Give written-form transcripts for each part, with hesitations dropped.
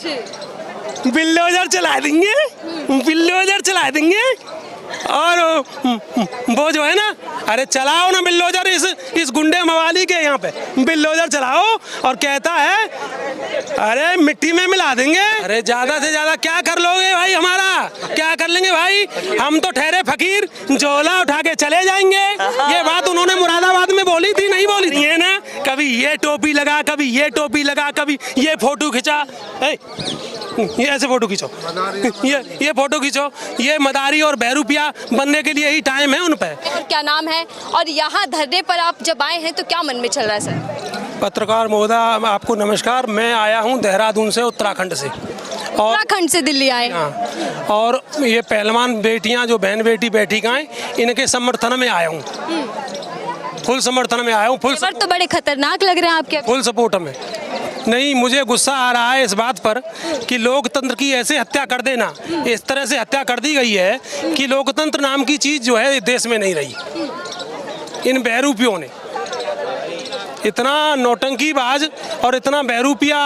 Bulldozer चला देंगे, bulldozer चला देंगे। और वो जो है ना, अरे चलाओ ना बिल्डोजर इस गुंडे मवाली के यहाँ पे बिल्डोजर चलाओ। और कहता है अरे मिट्टी में मिला देंगे। अरे ज्यादा से ज्यादा क्या कर लोगे भाई, हमारा क्या कर लेंगे भाई? हम तो ठहरे फकीर, झोला उठा के चले जाएंगे। ये बात उन्होंने मुरादाबाद में बोली थी, नहीं बोली थी? ये ना कभी ये टोपी लगा, कभी ये टोपी लगा, कभी ये फोटो खिंचा, ये ऐसे फोटो खींचो, ये फोटो खींचो। ये मदारी और बहरूपिया बनने के लिए ही टाइम है उन पे। क्या नाम है और यहाँ धरने पर आप जब आए हैं तो क्या मन में चल रहा है सर? पत्रकार महोदय आपको नमस्कार। मैं आया हूँ देहरादून से, उत्तराखंड से। और उत्तराखंड से दिल्ली आए। हाँ, और ये पहलवान बेटियाँ जो बहन बेटी बैठी गाएं, इनके समर्थन में आया हूँ, फुल समर्थन में आया हूँ। फुल तो बड़े खतरनाक लग रहे हैं आपके। फुल सपोर्ट में। नहीं, मुझे गुस्सा आ रहा है इस बात पर कि लोकतंत्र की ऐसे हत्या कर देना, इस तरह से हत्या कर दी गई है कि लोकतंत्र नाम की चीज़ जो है देश में नहीं रही। इन बहरूपियों ने इतना नौटंकीबाज और इतना बहरूपिया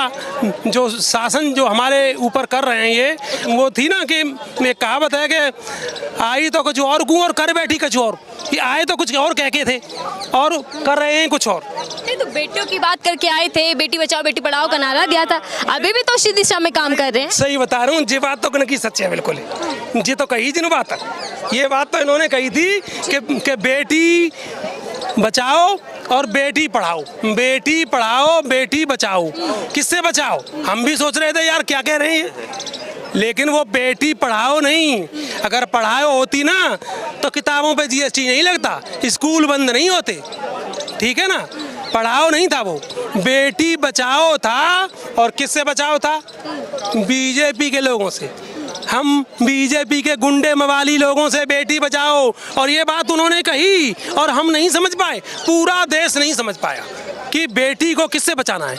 जो शासन जो हमारे ऊपर कर रहे हैं, ये वो थी ना कि एक कहावत है कि आई तो कुछ और को और कर बैठी कुछ और। ये आए तो कुछ और कह के थे और कर रहे हैं कुछ और। नहीं तो बेटियों की बात करके आए थे, बेटी बचाओ बेटी पढ़ाओ का नारा दिया था, अभी भी तो उसी दिशा में काम कर रहे हैं। सही बता रहा हूँ, ये बात तो की सच है बिल्कुल। ये तो कही जिन बात, ये बात तो इन्होंने कही थी कि बेटी बचाओ और बेटी पढ़ाओ, बेटी पढ़ाओ बेटी बचाओ। किससे बचाओ? हम भी सोच रहे थे यार क्या कह रहे हैं, लेकिन वो बेटी पढ़ाओ नहीं। अगर पढ़ाओ होती ना तो किताबों पे जीएसटी नहीं लगता, स्कूल बंद नहीं होते, ठीक है ना? पढ़ाओ नहीं था, वो बेटी बचाओ था। और किससे बचाओ था? बीजेपी के लोगों से। हम बीजेपी के गुंडे मवाली लोगों से बेटी बचाओ। और ये बात उन्होंने कही और हम नहीं समझ पाए, पूरा देश नहीं समझ पाया कि बेटी को किससे बचाना है,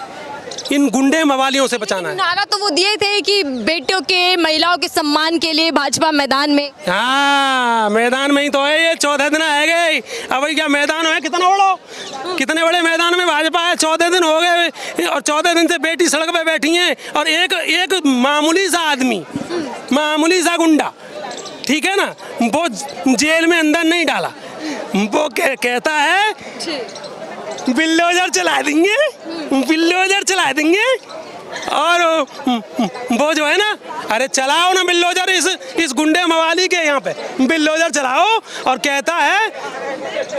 इन गुंडे मवालियों से बचाना है। नारा तो वो दिए थे कि बेटियों के महिलाओं के सम्मान के लिए भाजपा मैदान में। हाँ, मैदान में ही तो है। ये 14 दिन है गए, अब क्या मैदान है? कितना बड़ो, कितने बड़े मैदान में भाजपा है। 14 दिन हो गए और 14 दिन से बेटी सड़क पे बैठी है। और एक मामूली सा आदमी, मामूली सा गुंडा, ठीक है ना, वो जेल में अंदर नहीं डाला, वो कहता है बिल्डोजर चला देंगे, बिल्डोजर चला देंगे। और वो जो है ना, अरे चलाओ ना बिल्डोजर इस गुंडे मवाली के यहाँ पे बिल्डोजर चलाओ। और कहता है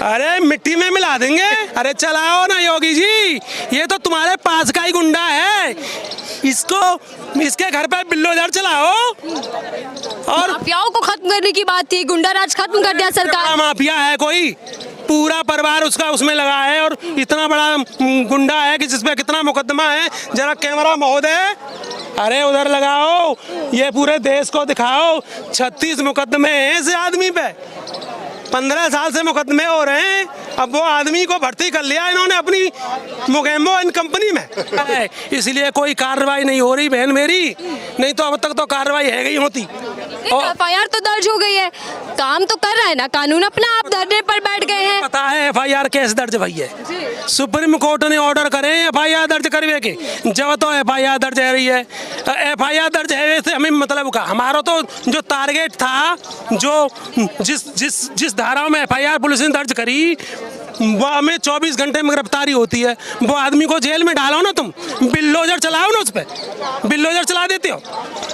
अरे मिट्टी में मिला देंगे। अरे चलाओ ना योगी जी, ये तो तुम्हारे पास का ही गुंडा है, इसके घर पे बिल्डोजर चलाओ। और माफियाओं को खत्म करने की बात थी, गुंडा राज खत्म कर दिया सरकार। माफिया है कोई, पूरा परिवार उसका उसमें लगा है और इतना बड़ा गुंडा है कि जिसमें कितना मुकदमा है। जरा कैमरा महोदय, अरे उधर लगाओ, ये पूरे देश को दिखाओ। 36 मुकदमे हैं इस आदमी पे, 15 साल से मुकदमे हो रहे हैं। अब वो आदमी को भर्ती कर लिया इन्होंने अपनी मोगेम्बो इन कंपनी में, इसलिए कोई कार्रवाई नहीं हो रही बहन मेरी, नहीं तो अब तक तो कार्रवाई है गई होती। एफआईआर तो दर्ज हो गई है, काम तो कर रहा है ना कानून अपना, आप धरने पर बैठ गए हैं। पता है एफआईआर कैसे दर्ज भई है? सुप्रीम कोर्ट ने ऑर्डर करे एफआईआर दर्ज करवे के, जब तो एफआईआर दर्ज है रही है। एफआईआर दर्ज है से हमें मतलब का, हमारा तो जो टारगेट था, जो जिस धाराओं में एफआईआर पुलिस ने दर्ज करी, वो हमें 24 घंटे में गिरफ्तारी होती है। वो आदमी को जेल में डालो ना, तुम बिल्डोजर चलाओ ना, उस पर बिल्डोजर चला देते हो।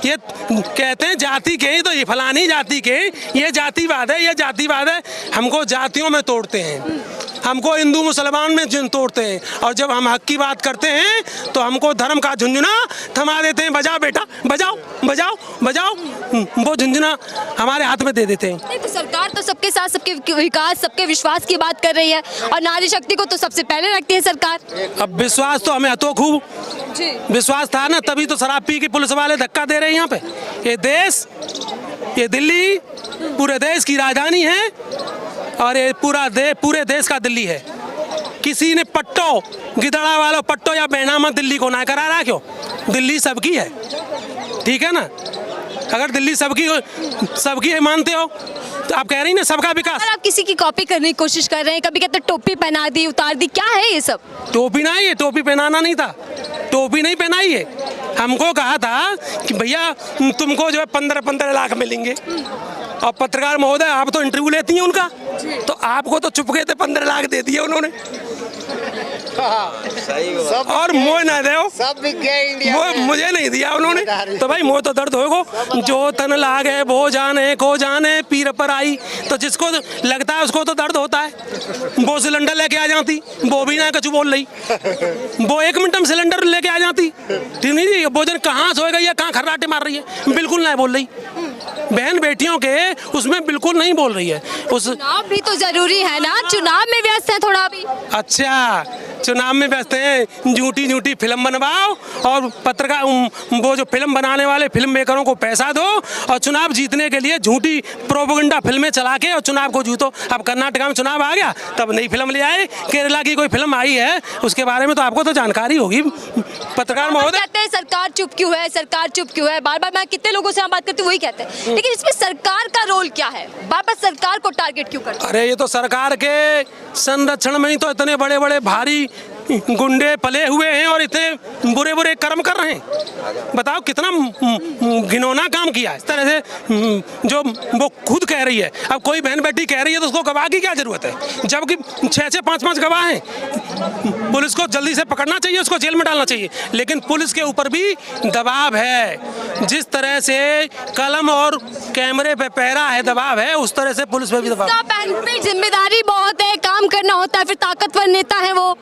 ये कहते हैं जाति के, तो ये फलानी जाति के, ये जातिवाद है, ये जातिवाद है। हमको जातियों में तोड़ते हैं, हमको हिंदू मुसलमान में तोड़ते हैं। और जब हम हक की बात करते हैं तो हमको धर्म का झुंझुना थमा देते हैं। बजाओ बेटा, बजाओ बजाओ बजाओ, वो झुंझुना हमारे हाथ में दे देते हैं। नहीं तो सरकार तो सबके साथ, सबके विकास, सबके विश्वास की बात कर रही है और नारी शक्ति को तो सबसे पहले रखती है सरकार। अब विश्वास तो हमें तो खूब विश्वास था ना, तभी तो शराब पी के पुलिस वाले धक्का दे रहे हैं यहाँ पे। ये देश, ये दिल्ली पूरे देश की राजधानी है और ये पूरे देश का दिल्ली है। किसी ने पट्टो, गिदड़ा वालों पट्टो या बैनामा दिल्ली को ना करा रहा, क्यों? दिल्ली सबकी है, ठीक है ना? अगर दिल्ली सबकी है मानते हो तो आप कह रही ना सबका विकास। आप किसी की कॉपी करने की कोशिश कर रहे हैं, कभी कहते टोपी पहना दी, उतार दी, क्या है ये सब? टोपी ना, ये टोपी पहनाना नहीं था, टोपी नहीं पहनाई है। हमको कहा था कि भैया तुमको जो है 15-15 लाख मिलेंगे, और पत्रकार महोदय आप तो इंटरव्यू लेती हैं उनका, तो आपको तो चुपके से 15 लाख दे दिए उन्होंने। और मोह ना दे सब बिक गए इंडिया में। मुझे नहीं दिया उन्होंने, तो भाई मोह तो दर्द होगा। जो तन लागे वो जाने को जाने पीर पर आई, तो जिसको लगता है उसको तो दर्द होता है। वो सिलेंडर लेके आ जाती, वो भी ना कछु बोल रही, वो 1 मिनट में सिलेंडर लेके आ जाती, ठीक नहीं जी। भोजन कहाँ सोएगा या कहाँ खर्राटे मार रही है, बिल्कुल नहीं बोल रही। बहन बेटियों के उसमें बिल्कुल नहीं बोल रही है। उस चुनाव भी तो जरूरी है ना, चुनाव में व्यस्त है थोड़ा भी। अच्छा, चुनाव में व्यस्त हैं, झूठी झूठी फिल्म बनवाओ और पत्रकार वो जो फिल्म बनाने वाले फिल्म मेकरों को पैसा दो, और चुनाव जीतने के लिए झूठी प्रोपेगेंडा फिल्में चला के और चुनाव को जीतो। अब कर्नाटक में चुनाव आ गया तब नई फिल्म ले आए, केरला की कोई फिल्म आई है उसके बारे में तो आपको तो जानकारी होगी। पत्रकार महोदय कहते हैं सरकार चुप क्यों है, सरकार चुप क्यों है, बार बार मैं कितने लोगों से बात करती हूँ वही कहते हैं, लेकिन इसमें सरकार का रोल क्या है, बार बार सरकार को टारगेट क्यों करते हैं? अरे ये तो सरकार के संरक्षण में ही तो इतने बड़े बड़े भारी गुंडे पले हुए हैं और इतने बुरे बुरे कर्म कर रहे हैं। बताओ कितना घिनौना काम किया इस तरह से, जो वो खुद कह रही है। अब कोई बहन बेटी कह रही है तो उसको गवाह की क्या जरूरत है, जबकि 6-6, 5-5 गवाह हैं। पुलिस को जल्दी से पकड़ना चाहिए, उसको जेल में डालना चाहिए, लेकिन पुलिस के ऊपर भी दबाव है। जिस तरह से कलम और कैमरे पे पहरा है, दबाव है, उस तरह से पुलिस पे भी दबाव। पे जिम्मेदारी बहुत है, काम करना होता है, फिर ताकतवर नेता है वो।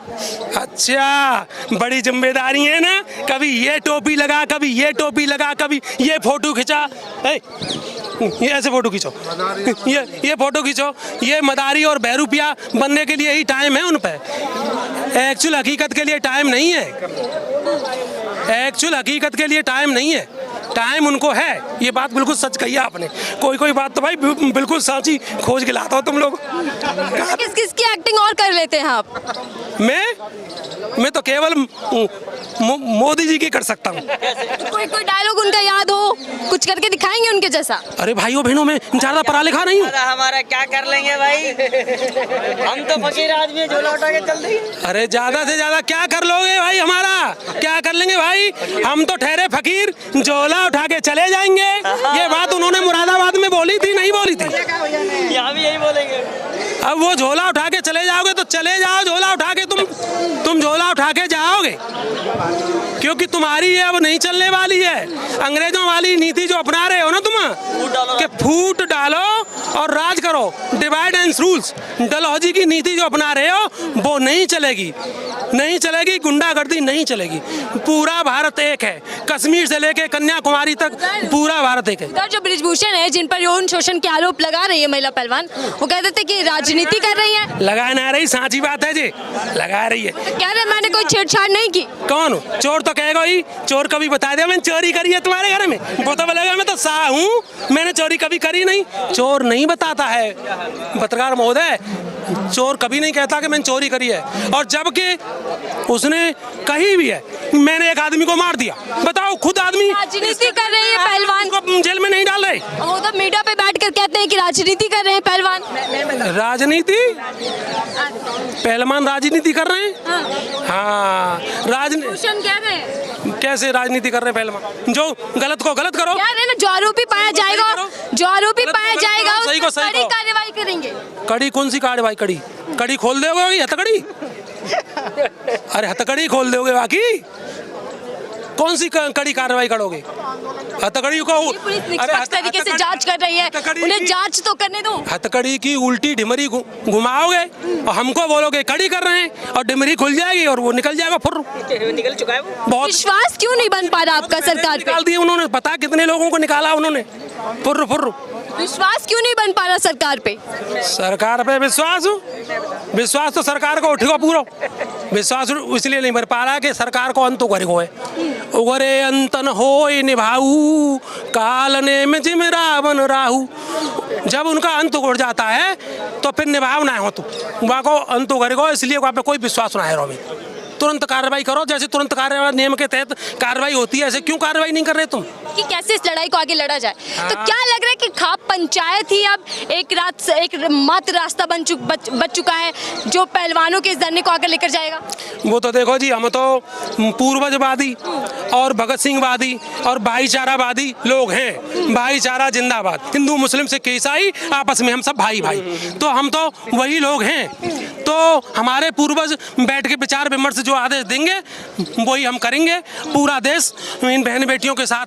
अच्छा, बड़ी जिम्मेदारी है ना, कभी ये टोपी लगा, कभी ये टोपी लगा, कभी ये फोटो खिंचा, ये ऐसे फोटो खींचो, ये फोटो खींचो। ये मदारी और बहरूपिया बनने के लिए ही टाइम है उन पे, एक्चुअल हकीकत के लिए टाइम नहीं है। एक्चुअल हकीकत के लिए टाइम नहीं है, टाइम उनको है। ये बात बिल्कुल सच कही आपने। कोई बात तो भाई बिल्कुल साची खोज के लाता हो तुम लोग। किस किस की एक्टिंग और कर लेते हैं आप? मैं तो केवल मोदी जी की कर सकता हूँ। कोई डायलॉग उनका याद हो, कुछ करके दिखाएंगे उनके जैसा? अरे भाइयों बहनों, में ज्यादा पढ़ा लिखा नहीं हूँ। हमारा क्या कर लेंगे भाई, हम तो फकीर आदमी, झोला उठा के चल देंगे। अरे ज्यादा से ज्यादा क्या कर लोगे भाई, हमारा क्या कर लेंगे भाई, हम तो ठहरे फकीर, झोला उठा के चले जाएंगे। ये बात उन्होंने मुरादाबाद में बोली थी, नहीं बोली थी? यहाँ भी यही बोलेंगे। अब वो झोला उठा के चले जाओगे तो चले जाओ, झोला उठा के तुम झोला उठा के जाओगे, क्योंकि तुम्हारी ये अब नहीं चलने वाली है। अंग्रेजों वाली नीति जो अपना रहे हो ना तुम, कि फूट डालो और राज करो, डिवाइड एंड रूल्स, डलहौजी की नीति जो अपना रहे हो वो नहीं चलेगी, नहीं चलेगी। गुंडागर्दी नहीं चलेगी। पूरा भारत एक है, कश्मीर से लेके कन्याकुमारी तक पूरा भारत एक है। जो बृजभूषण है, जिन पर यौन शोषण के आरोप लगा रही है महिला पहलवान, वो कहते थे कि राजनीति कर रही है। लगा ना रही, साची बात है जी, लगा रही है। कह रहे मैंने कोई छेड़छाड़ नहीं की। कौन चोर तो कहेगा ही, चोर कभी बता दिया मैंने चोरी करी है तुम्हारे घर में, वो तो बोलेगा मैं तो सा हूँ, मैंने चोरी कभी करी नहीं। चोर नहीं बताता है पत्रकार महोदय, चोर कभी नहीं कहता कि मैंने चोरी करी है। और जबकि उसने कही भी है मैंने एक आदमी को मार दिया, बताओ खुद आदमी राजनीति कर रही है पहलवान, को जेल में नहीं डाल रहे। वो तो मीडिया पे बैठकर कहते हैं कि राजनीति कर रहे हैं पहलवान। राजनीति, पहलवान राजनीति कर रहे हैं। हाँ, भूषण कह रहे हैं कैसे राजनीति कर रहे हैं पहलवान, जो गलत को गलत करो। यार है ना, जो आरोपी पाया जाएगा, जो आरोपी पाया जाएगा सही को उस पर सही कड़ी को। कार्रवाई करेंगे। कड़ी कौन सी कार्रवाई? कड़ी खोल दोगे हथकड़ी? अरे हथकड़ी खोल दोगे, बाकी कौन सी कड़ी कार्रवाई करोगे? हथकड़ी को पुलिस निष्पक्ष तरीके से जांच कर रही है, उन्हें जांच तो करने दो। हथकड़ी की उल्टी डिमरी घुमाओगे और हमको बोलोगे कड़ी कर रहे हैं, और डिमरी खुल जाएगी और वो निकल जाएगा, फुर निकल चुका है वो। बहुत विश्वास क्यों नहीं बन पा रहा आपका सरकार पे? निकाल दिए उन्होंने, पता कितने लोगों को निकाला उन्होंने, फुर। विश्वास क्यों नहीं बन पा रहा सरकार पे? सरकार पे विश्वास तो सरकार को उठेगा पूरा। विश्वास इसलिए नहीं बन पा रहा कि सरकार को अंत उगरे होए, उगरे अंतन होए निभाऊ, कालने में जिम रावण राहु। जब उनका अंत उगड़ जाता है तो फिर निभाव ना हो, तो वहाँ को अंत उगरेगा, इसलिए वहाँ पे कोई विश्वास ना है। रोबी तुरंत कार्रवाई करो, जैसे तुरंत कार्रवाई नियम के तहत कार्रवाई होती है, ऐसे क्यों कार्रवाई नहीं कर रहे तुम? कि कैसे इस लड़ाई को आगे लड़ा जाए। तो क्या लग रहा है कि खाप पंचायत ही अब एक मात्र रास्ता बच चुका है जो पहलवानों के इस धरने को आगे लेकर जाएगा? वो तो देखो जी, हम तो पूर्वजवादी और भगत सिंहवादी और भाईचारावादी लोग हैं। भाईचारा जिंदाबाद, हिंदू मुस्लिम सिख ईसाई आपस में हम सब भाई भाई, तो हम तो वही लोग हैं। तो हमारे पूर्वज बैठ के विचार विमर्श जो आदेश देंगे वही हम करेंगे। पूरा देश इन बहन बेटियों के साथ